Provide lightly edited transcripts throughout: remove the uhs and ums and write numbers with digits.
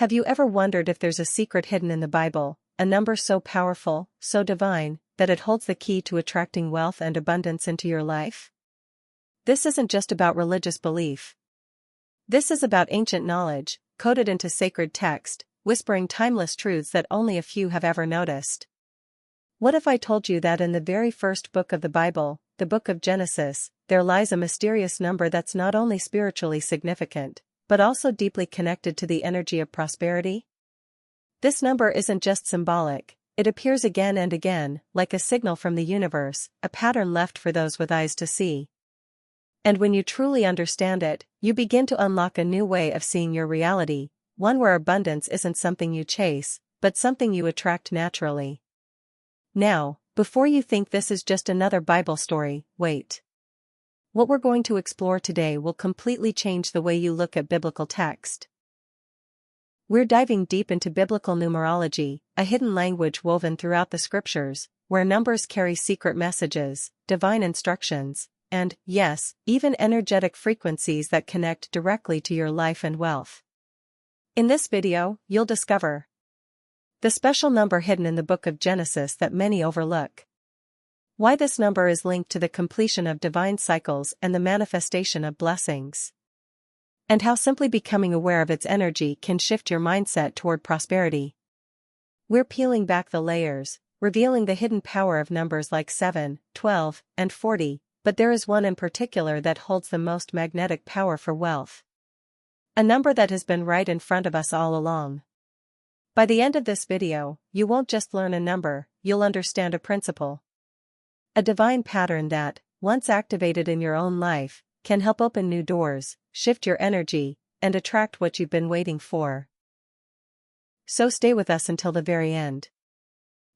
Have you ever wondered if there's a secret hidden in the Bible, a number so powerful, so divine, that it holds the key to attracting wealth and abundance into your life? This isn't just about religious belief. This is about ancient knowledge, coded into sacred text, whispering timeless truths that only a few have ever noticed. What if I told you that in the very first book of the Bible, the book of Genesis, there lies a mysterious number that's not only spiritually significant, but also deeply connected to the energy of prosperity? This number isn't just symbolic, it appears again and again, like a signal from the universe, a pattern left for those with eyes to see. And when you truly understand it, you begin to unlock a new way of seeing your reality, one where abundance isn't something you chase, but something you attract naturally. Now, before you think this is just another Bible story, wait. What we're going to explore today will completely change the way you look at biblical text. We're diving deep into biblical numerology, a hidden language woven throughout the scriptures, where numbers carry secret messages, divine instructions, and, yes, even energetic frequencies that connect directly to your life and wealth. In this video, you'll discover the special number hidden in the book of Genesis that many overlook. Why this number is linked to the completion of divine cycles and the manifestation of blessings. And how simply becoming aware of its energy can shift your mindset toward prosperity. We're peeling back the layers, revealing the hidden power of numbers like 7, 12, and 40, but there is one in particular that holds the most magnetic power for wealth. A number that has been right in front of us all along. By the end of this video, you won't just learn a number, you'll understand a principle. A divine pattern that, once activated in your own life, can help open new doors, shift your energy, and attract what you've been waiting for. So stay with us until the very end.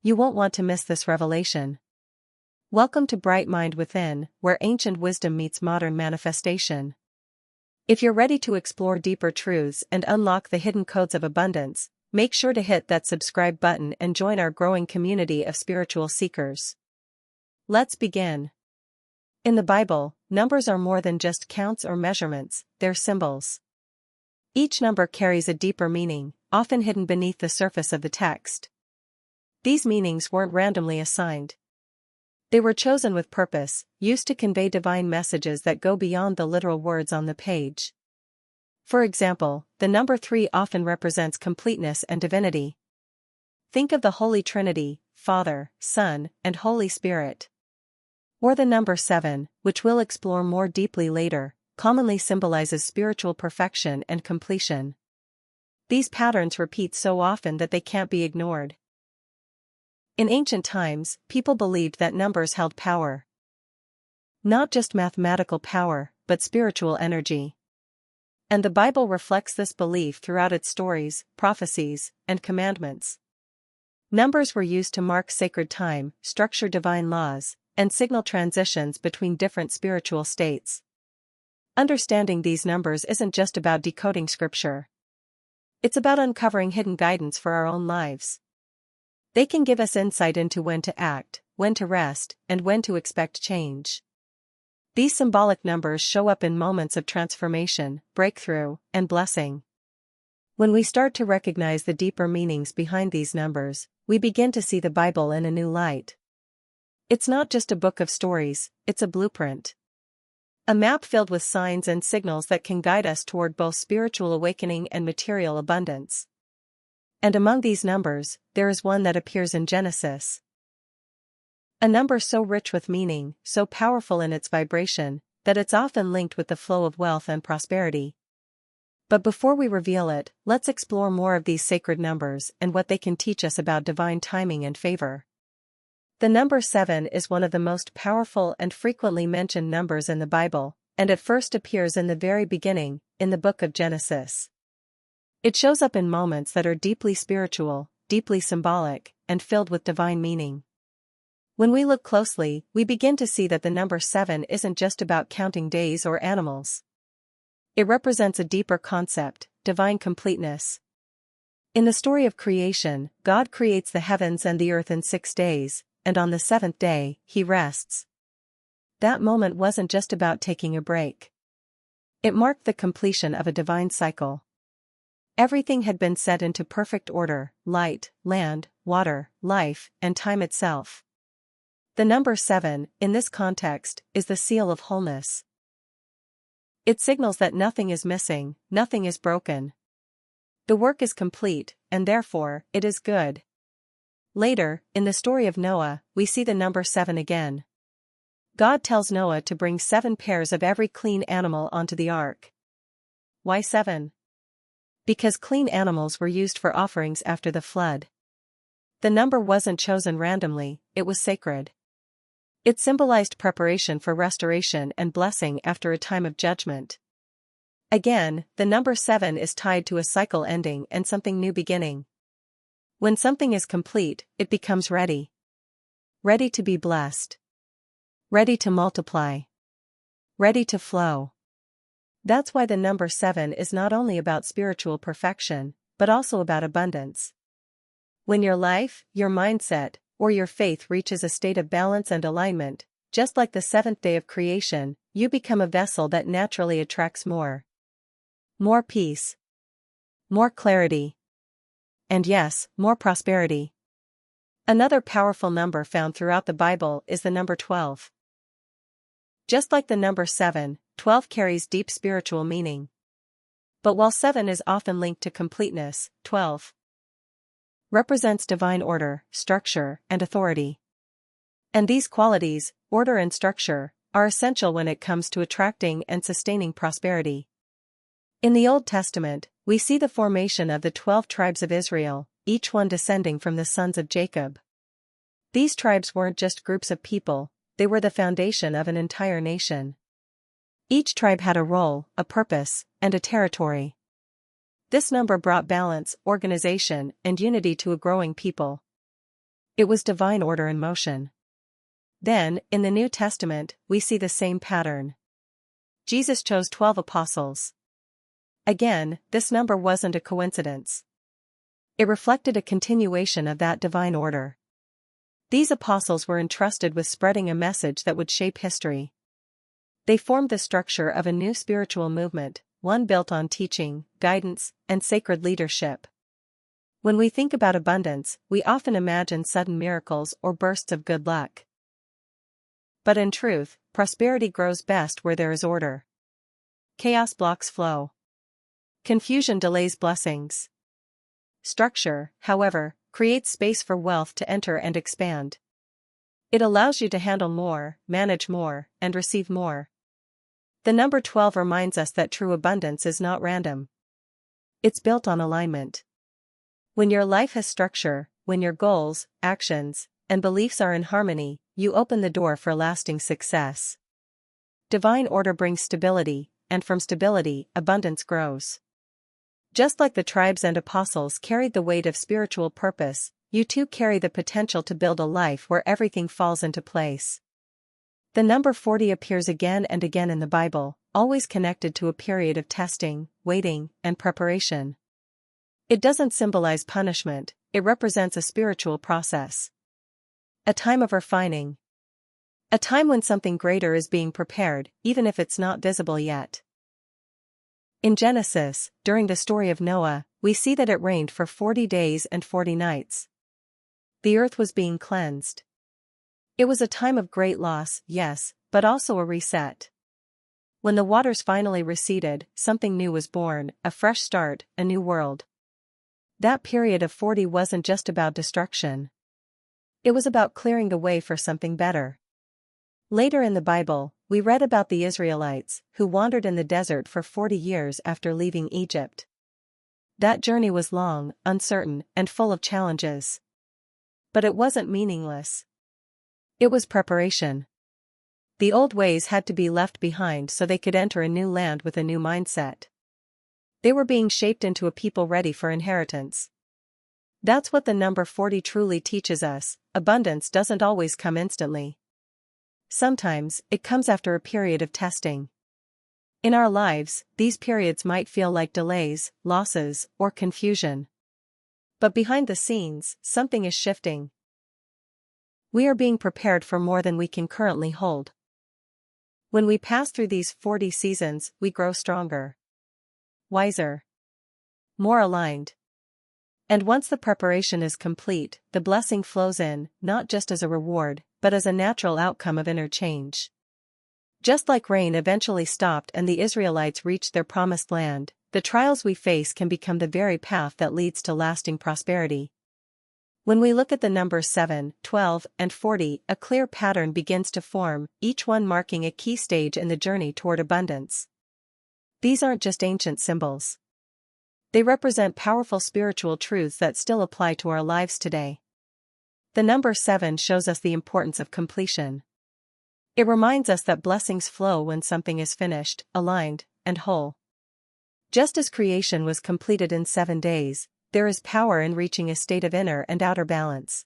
You won't want to miss this revelation. Welcome to Bright Mind Within, where ancient wisdom meets modern manifestation. If you're ready to explore deeper truths and unlock the hidden codes of abundance, make sure to hit that subscribe button and join our growing community of spiritual seekers. Let's begin. In the Bible, numbers are more than just counts or measurements, they're symbols. Each number carries a deeper meaning, often hidden beneath the surface of the text. These meanings weren't randomly assigned. They were chosen with purpose, used to convey divine messages that go beyond the literal words on the page. For example, the number 3 often represents completeness and divinity. Think of the Holy Trinity, Father, Son, and Holy Spirit. Or the number 7, which we'll explore more deeply later, commonly symbolizes spiritual perfection and completion. These patterns repeat so often that they can't be ignored. In ancient times, people believed that numbers held power. Not just mathematical power, but spiritual energy. And the Bible reflects this belief throughout its stories, prophecies, and commandments. Numbers were used to mark sacred time, structure divine laws, and signal transitions between different spiritual states. Understanding these numbers isn't just about decoding scripture. It's about uncovering hidden guidance for our own lives. They can give us insight into when to act, when to rest, and when to expect change. These symbolic numbers show up in moments of transformation, breakthrough, and blessing. When we start to recognize the deeper meanings behind these numbers, we begin to see the Bible in a new light. It's not just a book of stories, it's a blueprint. A map filled with signs and signals that can guide us toward both spiritual awakening and material abundance. And among these numbers, there is one that appears in Genesis. A number so rich with meaning, so powerful in its vibration, that it's often linked with the flow of wealth and prosperity. But before we reveal it, let's explore more of these sacred numbers and what they can teach us about divine timing and favor. The number 7 is one of the most powerful and frequently mentioned numbers in the Bible, and it first appears in the very beginning, in the book of Genesis. It shows up in moments that are deeply spiritual, deeply symbolic, and filled with divine meaning. When we look closely, we begin to see that the number 7 isn't just about counting days or animals. It represents a deeper concept, divine completeness. In the story of creation, God creates the heavens and the earth in 6 days, and on the 7th day, he rests. That moment wasn't just about taking a break. It marked the completion of a divine cycle. Everything had been set into perfect order: light, land, water, life, and time itself. The number 7, in this context, is the seal of wholeness. It signals that nothing is missing, nothing is broken. The work is complete, and therefore, it is good. Later, in the story of Noah, we see the number 7 again. God tells Noah to bring 7 pairs of every clean animal onto the ark. Why 7? Because clean animals were used for offerings after the flood. The number wasn't chosen randomly, it was sacred. It symbolized preparation for restoration and blessing after a time of judgment. Again, the number 7 is tied to a cycle ending and something new beginning. When something is complete, it becomes ready. Ready to be blessed. Ready to multiply. Ready to flow. That's why the number 7 is not only about spiritual perfection, but also about abundance. When your life, your mindset, or your faith reaches a state of balance and alignment, just like the 7th day of creation, you become a vessel that naturally attracts more. More peace. More clarity. And yes, more prosperity. Another powerful number found throughout the Bible is the number 12. Just like the number 7, 12 carries deep spiritual meaning. But while 7 is often linked to completeness, 12 represents divine order, structure, and authority. And these qualities, order and structure, are essential when it comes to attracting and sustaining prosperity. In the Old Testament, we see the formation of the 12 tribes of Israel, each one descending from the sons of Jacob. These tribes weren't just groups of people, they were the foundation of an entire nation. Each tribe had a role, a purpose, and a territory. This number brought balance, organization, and unity to a growing people. It was divine order in motion. Then, in the New Testament, we see the same pattern. Jesus chose 12 apostles. Again, this number wasn't a coincidence. It reflected a continuation of that divine order. These apostles were entrusted with spreading a message that would shape history. They formed the structure of a new spiritual movement, one built on teaching, guidance, and sacred leadership. When we think about abundance, we often imagine sudden miracles or bursts of good luck. But in truth, prosperity grows best where there is order. Chaos blocks flow. Confusion delays blessings. Structure, however, creates space for wealth to enter and expand. It allows you to handle more, manage more, and receive more. The number 12 reminds us that true abundance is not random. It's built on alignment. When your life has structure, when your goals, actions, and beliefs are in harmony, you open the door for lasting success. Divine order brings stability, and from stability, abundance grows. Just like the tribes and apostles carried the weight of spiritual purpose, you too carry the potential to build a life where everything falls into place. The number 40 appears again and again in the Bible, always connected to a period of testing, waiting, and preparation. It doesn't symbolize punishment, it represents a spiritual process. A time of refining. A time when something greater is being prepared, even if it's not visible yet. In Genesis, during the story of Noah, we see that it rained for 40 days and 40 nights. The earth was being cleansed. It was a time of great loss, yes, but also a reset. When the waters finally receded, something new was born, a fresh start, a new world. That period of 40 wasn't just about destruction. It was about clearing the way for something better. Later in the Bible, we read about the Israelites, who wandered in the desert for 40 years after leaving Egypt. That journey was long, uncertain, and full of challenges. But it wasn't meaningless. It was preparation. The old ways had to be left behind so they could enter a new land with a new mindset. They were being shaped into a people ready for inheritance. That's what the number 40 truly teaches us: abundance doesn't always come instantly. Sometimes, it comes after a period of testing. In our lives, these periods might feel like delays, losses, or confusion. But behind the scenes, something is shifting. We are being prepared for more than we can currently hold. When we pass through these 40 seasons, we grow stronger, wiser, more aligned. And once the preparation is complete, the blessing flows in, not just as a reward, but as a natural outcome of inner change. Just like rain eventually stopped and the Israelites reached their promised land, the trials we face can become the very path that leads to lasting prosperity. When we look at the numbers 7, 12, and 40, a clear pattern begins to form, each one marking a key stage in the journey toward abundance. These aren't just ancient symbols. They represent powerful spiritual truths that still apply to our lives today. The number 7 shows us the importance of completion. It reminds us that blessings flow when something is finished, aligned, and whole. Just as creation was completed in 7 days, there is power in reaching a state of inner and outer balance.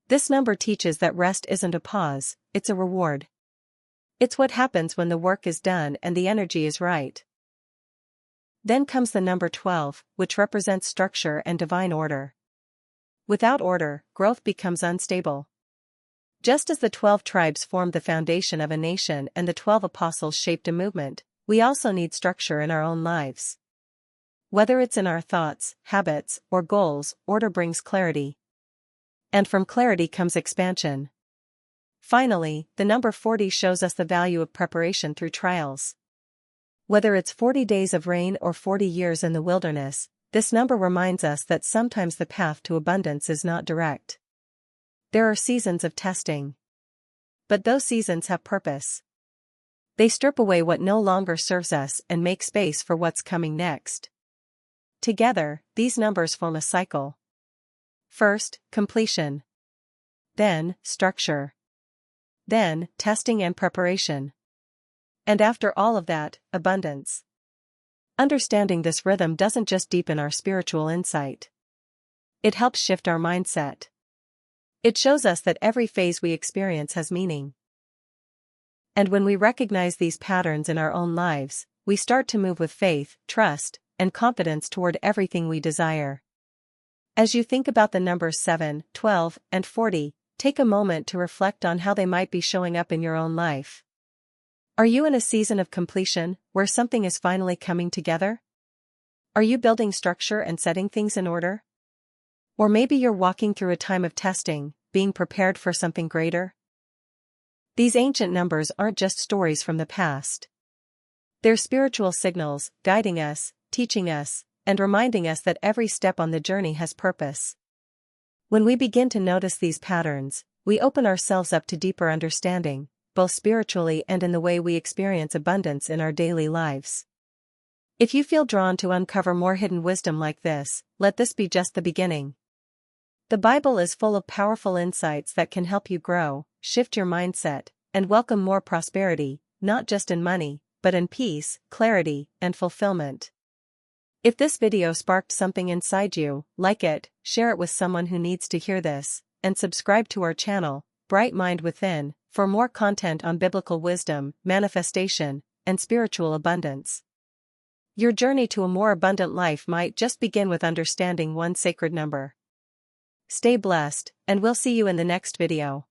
This number teaches that rest isn't a pause, it's a reward. It's what happens when the work is done and the energy is right. Then comes the number 12, which represents structure and divine order. Without order, growth becomes unstable. Just as the 12 tribes formed the foundation of a nation and the 12 apostles shaped a movement, we also need structure in our own lives. Whether it's in our thoughts, habits, or goals, order brings clarity. And from clarity comes expansion. Finally, the number 40 shows us the value of preparation through trials. Whether it's 40 days of rain or 40 years in the wilderness, this number reminds us that sometimes the path to abundance is not direct. There are seasons of testing. But those seasons have purpose. They strip away what no longer serves us and make space for what's coming next. Together, these numbers form a cycle. First, completion. Then, structure. Then, testing and preparation. And after all of that, abundance. Understanding this rhythm doesn't just deepen our spiritual insight. It helps shift our mindset. It shows us that every phase we experience has meaning. And when we recognize these patterns in our own lives, we start to move with faith, trust, and confidence toward everything we desire. As you think about the numbers 7, 12, and 40, take a moment to reflect on how they might be showing up in your own life. Are you in a season of completion, where something is finally coming together? Are you building structure and setting things in order? Or maybe you're walking through a time of testing, being prepared for something greater? These ancient numbers aren't just stories from the past. They're spiritual signals, guiding us, teaching us, and reminding us that every step on the journey has purpose. When we begin to notice these patterns, we open ourselves up to deeper understanding, both spiritually and in the way we experience abundance in our daily lives. If you feel drawn to uncover more hidden wisdom like this, let this be just the beginning. The Bible is full of powerful insights that can help you grow, shift your mindset, and welcome more prosperity, not just in money, but in peace, clarity, and fulfillment. If this video sparked something inside you, like it, share it with someone who needs to hear this, and subscribe to our channel, Bright Mind Within, for more content on biblical wisdom, manifestation, and spiritual abundance. Your journey to a more abundant life might just begin with understanding one sacred number. Stay blessed, and we'll see you in the next video.